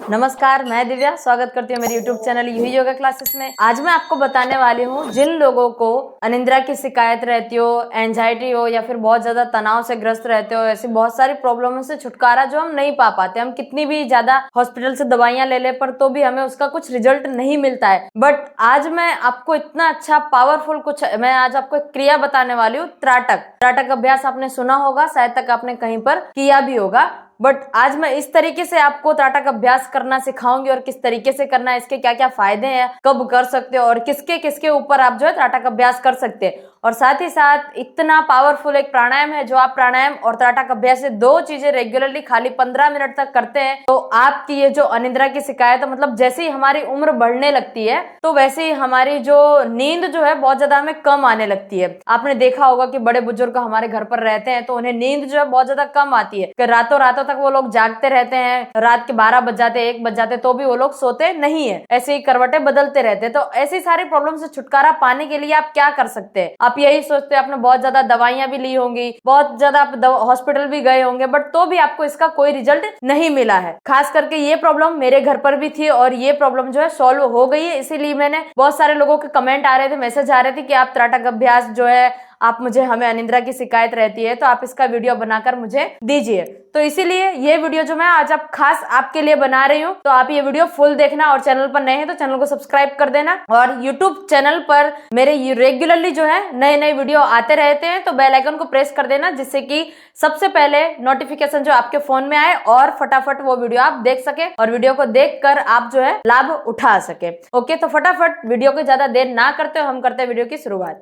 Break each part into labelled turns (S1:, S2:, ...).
S1: नमस्कार, मैं दिव्या स्वागत करती हूँ मेरी यूट्यूब चैनल यही योगा क्लासेस में। आज मैं आपको बताने वाली हूँ जिन लोगों को अनिद्रा की शिकायत रहती हो, एंजाइटी हो या फिर बहुत ज्यादा तनाव से ग्रस्त रहते हो, ऐसी बहुत सारी प्रॉब्लमों से छुटकारा जो हम नहीं पा पाते। हम कितनी भी ज्यादा हॉस्पिटल से दवाइयां ले ले पर तो भी हमें उसका कुछ रिजल्ट नहीं मिलता है। बट आज मैं आपको इतना अच्छा पावरफुल मैं आज आपको एक क्रिया बताने वाली हूँ, त्राटक अभ्यास आपने सुना होगा, शायद तक आपने कहीं पर किया भी होगा। बट आज मैं इस तरीके से आपको त्राटक अभ्यास करना सिखाऊंगी और किस तरीके से करना है, इसके क्या क्या फायदे हैं, कब कर सकते हो और किसके किसके ऊपर आप जो है त्राटक अभ्यास कर सकते हैं। और साथ ही साथ इतना पावरफुल एक प्राणायाम है जो आप प्राणायाम और त्राटक अभ्यास से दो चीजें रेगुलरली खाली 15 मिनट तक करते हैं तो आपकी ये जो अनिद्रा की शिकायत है, मतलब जैसे ही हमारी उम्र बढ़ने लगती है तो वैसे ही हमारी जो नींद जो है बहुत ज्यादा हमें कम आने लगती है। आपने देखा होगा कि बड़े बुजुर्ग हमारे घर पर रहते हैं तो उन्हें नींद जो है बहुत ज्यादा कम आती है, रातों रातों तक वो लोग जागते रहते हैं, रात के 12 बज जाते, 1 बज जाते तो भी वो लोग सोते नहीं है, ऐसे ही करवटें बदलते रहते हैं। तो ऐसी सारी प्रॉब्लम से छुटकारा पाने के लिए आप क्या कर सकते हैं? आप यही सोचते हैं, आपने बहुत ज्यादा दवाइयां भी ली होंगी, बहुत ज्यादा आप हॉस्पिटल भी गए होंगे, बट तो भी आपको इसका कोई रिजल्ट नहीं मिला है। खास करके ये प्रॉब्लम मेरे घर पर भी थी और ये प्रॉब्लम जो है सॉल्व हो गई है। इसीलिए मैंने बहुत सारे लोगों के कमेंट आ रहे थे, मैसेज आ रहे थे कि आप त्राटक अभ्यास जो है आप मुझे, हमें अनिद्रा की शिकायत रहती है तो आप इसका वीडियो बनाकर मुझे दीजिए। तो इसीलिए ये वीडियो जो मैं आज आप खास आपके लिए बना रही हूँ, तो आप ये वीडियो फुल देखना और चैनल पर नए हैं तो चैनल को सब्सक्राइब कर देना। और यूट्यूब चैनल पर मेरे रेगुलरली जो है नए नए वीडियो आते रहते हैं तो बेल आइकन को प्रेस कर देना, जिससे कि सबसे पहले नोटिफिकेशन जो आपके फोन में आए और फटाफट वो वीडियो आप देख सके और वीडियो को देखकर आप जो है लाभ उठा सके। ओके, तो फटाफट वीडियो को ज्यादा देर ना करते हम करते हैं वीडियो की शुरुआत।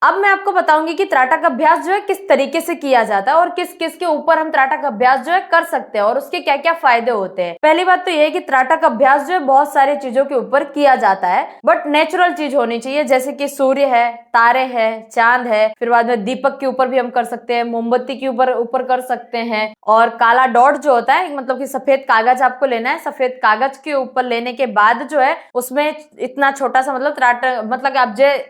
S1: अब मैं आपको बताऊंगी कि त्राटक अभ्यास जो है किस तरीके से किया जाता है और किस किस के ऊपर हम त्राटक अभ्यास जो है कर सकते हैं और उसके क्या क्या फायदे होते हैं। पहली बात तो ये है कि त्राटक अभ्यास जो है बहुत सारी चीजों के ऊपर किया जाता है, बट नेचुरल चीज होनी चाहिए, जैसे कि सूर्य है, तारे है, चांद है, फिर बाद में दीपक के ऊपर भी हम कर सकते हैं, मोमबत्ती के ऊपर कर सकते हैं। और काला डॉट जो होता है, मतलब कि सफेद कागज आपको लेना है, सफेद कागज के ऊपर लेने के बाद जो है उसमें इतना छोटा सा मतलब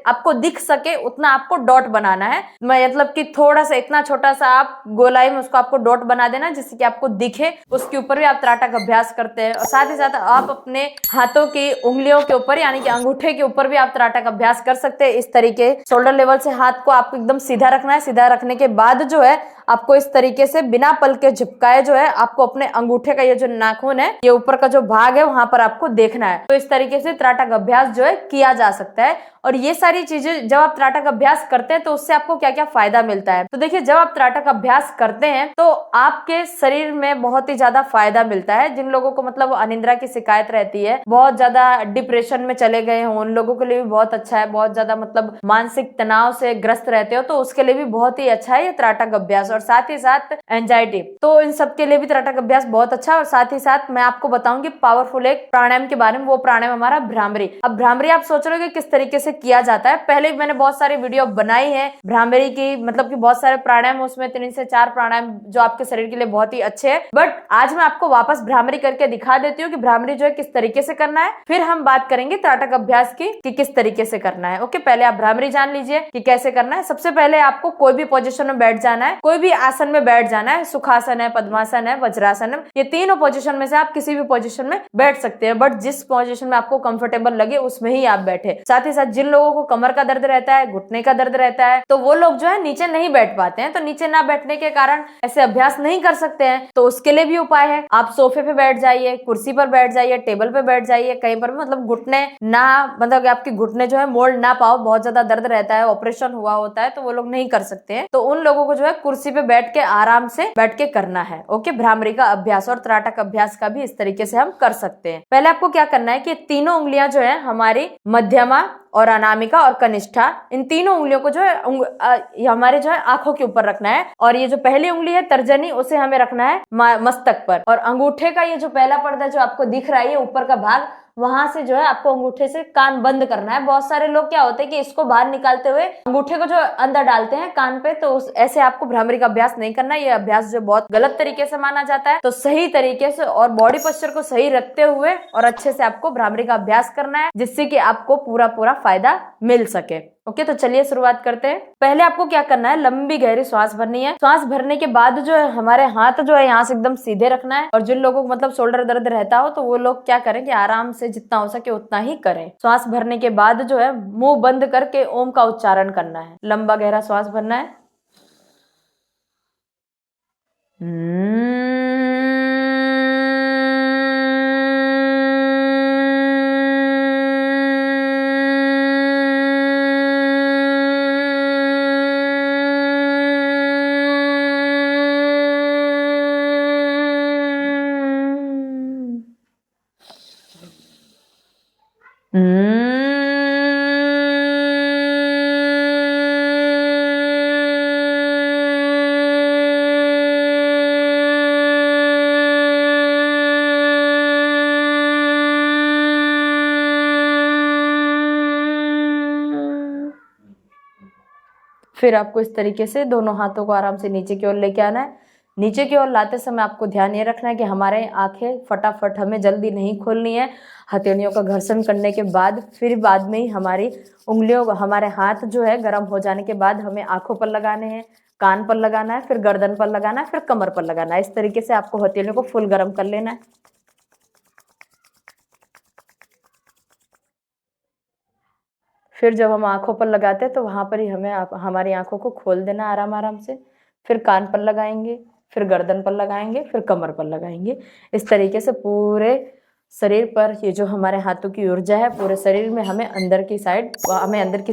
S1: आपको दिख सके उतना आपको डॉट बनाना है। मतलब कि थोड़ा सा इतना छोटा सा आप गोलाई में उसको आपको डॉट बना देना जिससे कि आपको दिखे, उसके ऊपर भी आप त्राटक अभ्यास करते हैं। और साथ ही साथ आप अपने हाथों की उंगलियों के ऊपर यानी कि अंगूठे के ऊपर भी आप त्राटक अभ्यास कर सकते हैं। इस तरीके शोल्डर लेवल से हाथ को आपको एकदम सीधा रखना है। सीधा रखने के बाद जो है आपको इस तरीके से बिना पल के झुकाए जो है आपको अपने अंगूठे का ये जो नाखून है, ये ऊपर का जो भाग है वहां पर आपको देखना है। तो इस तरीके से त्राटक अभ्यास जो है किया जा सकता है। और ये सारी चीजें जब आप त्राटक अभ्यास करते हैं तो उससे आपको क्या क्या फायदा मिलता है, तो देखिए, जब आप त्राटक अभ्यास करते हैं तो आपके शरीर में बहुत ही ज्यादा फायदा मिलता है। जिन लोगों को मतलब अनिद्रा की शिकायत रहती है, बहुत ज्यादा डिप्रेशन में चले गए हो, उन लोगों के लिए भी बहुत अच्छा है। बहुत ज्यादा मतलब मानसिक तनाव से ग्रस्त रहते हो तो उसके लिए भी बहुत ही अच्छा है ये त्राटक अभ्यास। और साथ ही साथ एंजाइटी, तो इन सब के लिए भी त्राटक अभ्यास बहुत अच्छा है। और साथ ही साथ मैं आपको बताऊंगी पावरफुल एक प्राणायाम के बारे में, वो प्राणायाम हमारा भ्रामरी। अब भ्रामरी आप सोच रहे हो कि किस तरीके से किया जाता है, पहले भी मैंने बहुत सारी वीडियो बनाई है भ्रामरी की, मतलब कि बहुत सारे प्राणायाम, उसमें 3 से 4 प्राणायाम जो आपके शरीर के लिए बहुत ही अच्छे हैं। बट आज मैं आपको वापस भ्रामरी करके दिखा देती हूँ कि भ्रामरी जो है किस तरीके से करना है, फिर हम बात करेंगे त्राटक अभ्यास की कि किस तरीके से करना है। ओके, पहले आप भ्रामरी जान लीजिए कि कैसे करना है। सबसे पहले आपको कोई भी पोजीशन में बैठ जाना है, कोई भी आसन में बैठ जाना है। सुखासन है, पद्मासन है, वज्रासन है, ये तीनों पोजीशन में से आप किसी भी पोजीशन में बैठ सकते हैं, बट जिस पोजीशन में आपको कंफर्टेबल लगे उसमें ही आप बैठे। साथ ही साथ जिन लोगों को कमर का दर्द रहता है, घुटने का दर्द रहता है, तो वो लोग जो है नीचे नहीं बैठ पाते हैं, तो नीचे ना बैठने के कारण ऐसे अभ्यास नहीं कर सकते हैं, तो उसके लिए भी उपाय है। आप सोफे पे बैठ जाइए, कुर्सी पर बैठ जाइए, टेबल पे बैठ जाइए, कहीं पर मतलब घुटने ना, मतलब आपके घुटने जो है मोड़ ना पाओ, बहुत ज्यादा दर्द रहता है, ऑपरेशन हुआ होता है तो वो लोग नहीं कर सकते हैं, तो उन लोगों को जो है कुर्सी पे बैठ के आराम से बैठ के करना है। ओके, भ्रामरी का अभ्यास और त्राटक अभ्यास का भी इस तरीके से हम कर सकते हैं। पहले आपको क्या करना है कि तीनों उंगलियां जो है हमारी मध्यमा और अनामिका और कनिष्ठा, इन तीनों उंगलियों को जो है हमारे जो है आंखों के ऊपर रखना है। और ये जो पहली उंगली है तर्जनी, उसे हमें रखना है मस्तक पर। और अंगूठे का ये जो पहला पर्दा जो आपको दिख रहा है ऊपर का भाग, वहां से जो है आपको अंगूठे से कान बंद करना है। बहुत सारे लोग क्या होते हैं कि इसको बाहर निकालते हुए अंगूठे को जो अंदर डालते हैं कान पे, तो ऐसे आपको भ्रामरी का अभ्यास नहीं करना। ये अभ्यास जो बहुत गलत तरीके से माना जाता है, तो सही तरीके से और बॉडी पोस्चर को सही रखते हुए और अच्छे से आपको भ्रामरी का अभ्यास करना है, जिससे कि आपको पूरा फायदा मिल सके। ओके, तो चलिए शुरुआत करते हैं। पहले आपको क्या करना है, लंबी गहरी श्वास भरनी है। श्वास भरने के बाद जो है हमारे हाथ जो है यहाँ से एकदम सीधे रखना है। और जिन लोगों को मतलब शोल्डर दर्द रहता हो तो वो लोग क्या करें कि आराम से जितना हो सके उतना ही करें। श्वास भरने के बाद जो है मुंह बंद करके ओम का उच्चारण करना है। लंबा गहरा श्वास भरना है। फिर आपको इस तरीके से दोनों हाथों को आराम से नीचे की ओर लेके आना है। नीचे की ओर लाते समय आपको ध्यान ये रखना है कि हमारे आंखें फटाफट हमें जल्दी नहीं खोलनी है। हथेलियों का घर्षण करने के बाद फिर बाद में ही हमारी उंगलियों हमारे हाथ जो है गर्म हो जाने के बाद हमें आंखों पर लगाने हैं, कान पर लगाना है, फिर गर्दन पर लगाना है, फिर कमर पर लगाना है। इस तरीके से आपको हथेलियों को फुल गर्म कर लेना है। फिर जब हम आंखों पर लगाते हैं तो वहां पर ही हमें हमारी आंखों को खोल देना आराम आराम से। फिर कान पर लगाएंगे, फिर गर्दन पर लगाएंगे, फिर कमर पर लगाएंगे। इस तरीके से पूरे शरीर पर ये जो हमारे हाथों की ऊर्जा है पूरे शरीर में हमें अंदर की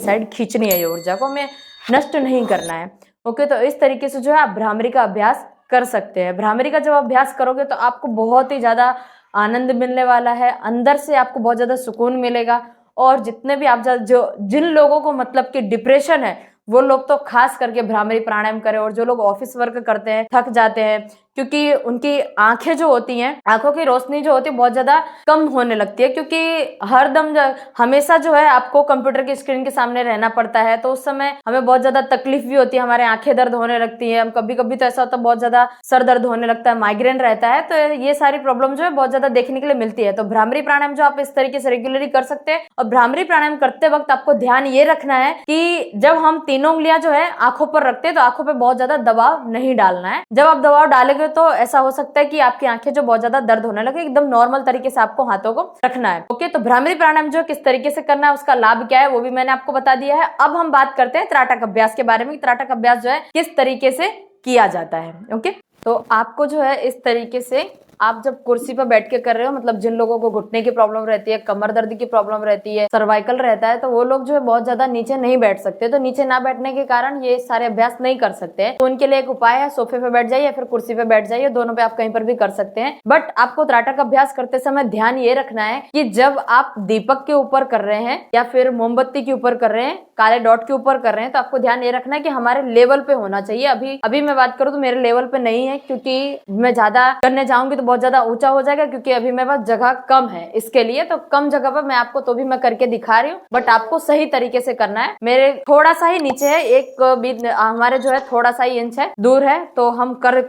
S1: साइड खींचनी है। ये ऊर्जा को हमें नष्ट नहीं करना है। ओके, तो इस तरीके से जो है आप भ्रामरी का अभ्यास कर सकते हैं। भ्रामरी का जब अभ्यास करोगे तो आपको बहुत ही ज्यादा आनंद मिलने वाला है। अंदर से आपको बहुत ज्यादा सुकून मिलेगा। और जितने भी आप जिन लोगों को मतलब कि डिप्रेशन है वो लोग तो खास करके भ्रामरी प्राणायाम करें। और जो लोग ऑफिस वर्क करते हैं, थक जाते हैं, क्योंकि उनकी आंखें जो होती हैं, आंखों की रोशनी जो होती है बहुत ज्यादा कम होने लगती है, क्योंकि हरदम हमेशा जो है आपको कंप्यूटर की स्क्रीन के सामने रहना पड़ता है। तो उस समय हमें बहुत ज्यादा तकलीफ भी होती है, हमारे आंखें दर्द होने लगती है। हम कभी कभी तो ऐसा होता है बहुत ज्यादा सर दर्द होने लगता है, माइग्रेन रहता है। तो ये सारी प्रॉब्लम जो है बहुत ज्यादा देखने के लिए मिलती है। तो भ्रामरी प्राणायाम जो आप इस तरीके से रेगुलरली कर सकते हैं। और भ्रामरी प्राणायाम करते वक्त आपको ध्यान ये रखना है कि जब हम तीनों उंगलियां जो है आंखों पर रखते हैं तो आंखों पर बहुत ज्यादा दबाव नहीं डालना है। जब आप दबाव डालेंगे तो ऐसा हो सकता है कि आपकी आंखें जो बहुत ज्यादा दर्द होने लगे। एकदम नॉर्मल तरीके से आपको हाथों को रखना है। ओके, तो भ्रामरी प्राणायाम जो किस तरीके से करना है, उसका लाभ क्या है, वो भी मैंने आपको बता दिया है। अब हम बात करते हैं त्राटक अभ्यास के बारे में। त्राटक अभ्यास जो है किस तरीके से किया जाता है। ओके, तो आपको जो है इस तरीके से आप जब कुर्सी पर बैठ के कर रहे हो, मतलब जिन लोगों को घुटने की प्रॉब्लम रहती है, कमर दर्द की प्रॉब्लम रहती है, सर्वाइकल रहता है, तो वो लोग जो है बहुत ज्यादा नीचे नहीं बैठ सकते। तो नीचे ना बैठने के कारण ये सारे अभ्यास नहीं कर सकते हैं। तो उनके लिए एक उपाय है, सोफे पे बैठ जाइए या फिर कुर्सी पे बैठ जाइए, दोनों पे आप कहीं पर भी कर सकते हैं। बट आपको त्राटक अभ्यास करते समय ध्यान ये रखना है कि जब आप दीपक के ऊपर कर रहे हैं या फिर मोमबत्ती के ऊपर कर रहे हैं, काले डॉट के ऊपर कर रहे हैं, तो आपको ध्यान ये रखना है कि हमारे लेवल पे होना चाहिए। अभी मैं बात करूँ तो मेरे लेवल पे नहीं है, क्योंकि मैं ज्यादा करने जाऊंगी तो बहुत ज्यादा ऊंचा हो जाएगा, क्योंकि अभी मेरे पास जगह कम है इसके लिए। तो कम जगह पर मैं आपको तो भी मैं करके दिखा रही हूँ, बट आपको सही तरीके से करना है। मेरे थोड़ा सा ही नीचे है, एक हमारे जो है थोड़ा सा ही इंच है दूर है, तो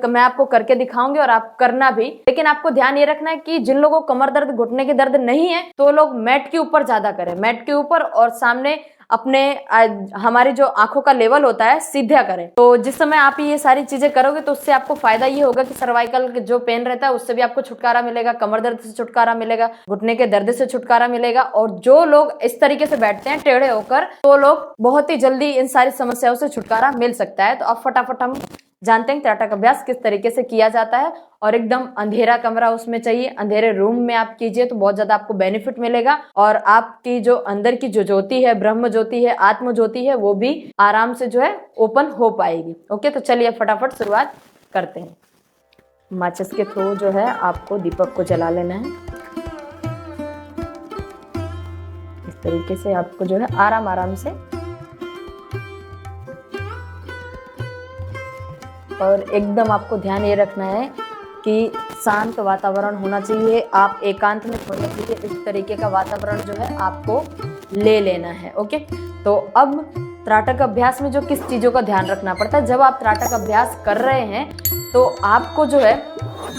S1: मैं आपको करके दिखाऊंगी और आप करना भी। लेकिन आपको ध्यान ये रखना है कि जिन लोगों को कमर दर्द, घुटने के दर्द नहीं है, तो लोग मैट के ऊपर ज्यादा करें। मैट के ऊपर और सामने अपने हमारी जो आंखों का लेवल होता है सीधा करें। तो जिस समय आप ये सारी चीजें करोगे तो उससे आपको फायदा ये होगा कि सर्वाइकल जो पेन रहता है उससे भी आपको छुटकारा मिलेगा, कमर दर्द से छुटकारा मिलेगा, घुटने के दर्द से छुटकारा मिलेगा। और जो लोग इस तरीके से बैठते हैं टेढ़े होकर, तो लोग बहुत ही जल्दी इन सारी समस्याओं से छुटकारा मिल सकता है। तो अब फटाफट हम जानते हैं त्राटक अभ्यास किस तरीके से किया जाता है। और एकदम अंधेरा कमरा उसमें चाहिए, अंधेरे रूम में आप कीजिए तो बहुत ज्यादा आपको बेनिफिट मिलेगा। और आपकी जो अंदर की जो ज्योति है, ब्रह्म ज्योति है, आत्म ज्योति है, वो भी आराम से जो है ओपन हो पाएगी। ओके, तो चलिए फटाफट शुरुआत करते हैं। माचिस के थ्रू जो है आपको दीपक को जला लेना है। इस तरीके से आपको जो है आराम आराम से, और एकदम आपको ध्यान ये रखना है कि शांत वातावरण होना चाहिए। आप एकांत में होने के लिए इस तरीके का वातावरण जो है आपको ले लेना है। ओके, तो अब त्राटक अभ्यास में जो किस चीज़ों का ध्यान रखना पड़ता है, जब आप त्राटक अभ्यास कर रहे हैं तो आपको जो है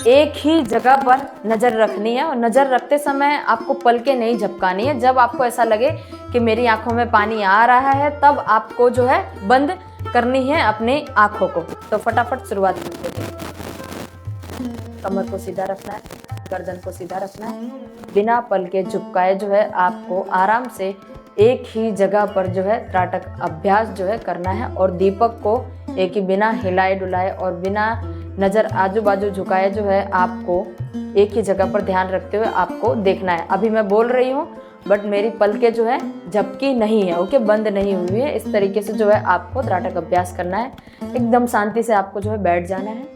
S1: एक ही जगह पर नजर रखनी है और नजर रखते समय आपको पलकें नहीं झपकानी है। जब आपको ऐसा लगे कि मेरी आंखों में पानी आ रहा है तब आपको जो है बंद करनी है अपनी आंखों को। तो फटाफट शुरुआत करते हैं। कमर को सीधा रखना है, गर्दन को सीधा रखना है, बिना पलके झुकाए जो है आपको आराम से एक ही जगह पर जो है त्राटक अभ्यास जो है करना है। और दीपक को एक ही बिना हिलाए डुलाए और बिना नजर आजू बाजू झुकाए जो है आपको एक ही जगह पर ध्यान रखते हुए आपको देखना है। अभी मैं बोल रही हूँ बट मेरी पलकें जो है झपकी नहीं है, ओके, बंद नहीं हुई है। इस तरीके से जो है आपको त्राटक अभ्यास करना है। एकदम शांति से आपको जो है बैठ जाना है।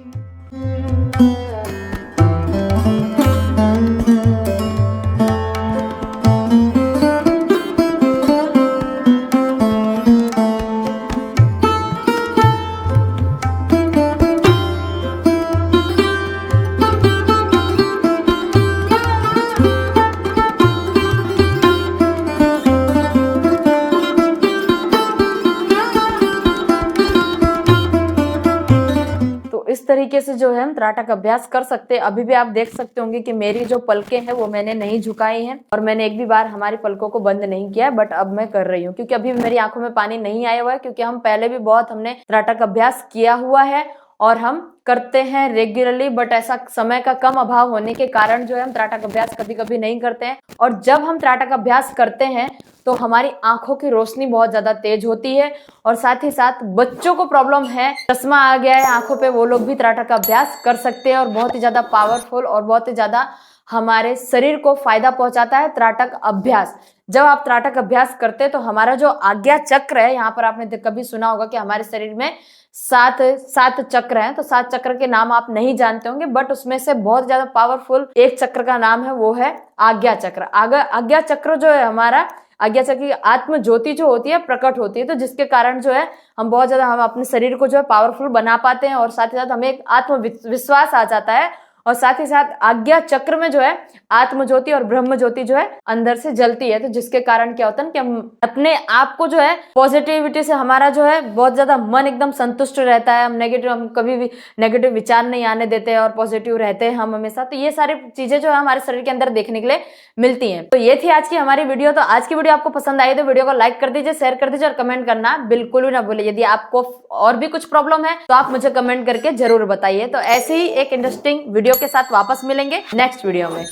S1: इस तरीके से जो है हम त्राटक अभ्यास कर सकते हैं। अभी भी आप देख सकते होंगे कि मेरी जो पलकें हैं वो मैंने नहीं झुकाई हैं और मैंने एक भी बार हमारी पलकों को बंद नहीं किया है, बट अब मैं कर रही हूँ क्योंकि अभी मेरी आंखों में पानी नहीं आया हुआ है, क्योंकि हम पहले भी बहुत हमने त्राटक अभ्यास किया हुआ है और हम करते हैं रेगुलरली। बट ऐसा समय का कम अभाव होने के कारण जो है हम त्राटक अभ्यास कभी कभी नहीं करते हैं। और जब हम त्राटक अभ्यास करते हैं तो हमारी आंखों की रोशनी बहुत ज्यादा तेज होती है। और साथ ही साथ बच्चों को प्रॉब्लम है, चश्मा आ गया है आंखों पे, वो लोग भी त्राटक अभ्यास कर सकते हैं और बहुत ही ज्यादा पावरफुल और बहुत ही ज्यादा हमारे शरीर को फायदा पहुंचाता है त्राटक अभ्यास। जब आप त्राटक अभ्यास करते हैं तो हमारा जो आज्ञा चक्र है, यहाँ पर आपने कभी सुना होगा कि हमारे शरीर में सात चक्र हैं। तो 7 चक्र के नाम आप नहीं जानते होंगे, बट उसमें से बहुत ज्यादा पावरफुल एक चक्र का नाम है, वो है आज्ञा चक्र। आज्ञा चक्र जो है हमारा, आज्ञा चक्र की आत्म ज्योति जो होती है प्रकट होती है, तो जिसके कारण जो है हम बहुत ज्यादा हम अपने शरीर को जो है पावरफुल बना पाते हैं और साथ ही साथ हमें एक आत्मविश्वास आ जाता है। और साथ ही साथ आज्ञा चक्र में जो है आत्म ज्योति और ब्रह्म ज्योति जो है अंदर से जलती है, तो जिसके कारण क्या होता है कि हम अपने आप को जो है पॉजिटिविटी से हमारा जो है बहुत ज्यादा मन एकदम संतुष्ट रहता है। हम कभी भी नेगेटिव विचार नहीं आने देते हैं और पॉजिटिव रहते हैं हम हमेशा। तो ये सारी चीजें जो है हमारे शरीर के अंदर देखने के लिए मिलती है। तो ये थी आज की हमारी वीडियो। तो आज की वीडियो आपको पसंद आई तो वीडियो को लाइक कर दीजिए, शेयर कर दीजिए और कमेंट करना बिल्कुल भी ना भूलिए। यदि आपको और भी कुछ प्रॉब्लम है तो आप मुझे कमेंट करके जरूर बताइए। तो ऐसे ही एक इंटरेस्टिंग वीडियो के साथ वापस मिलेंगे नेक्स्ट वीडियो में।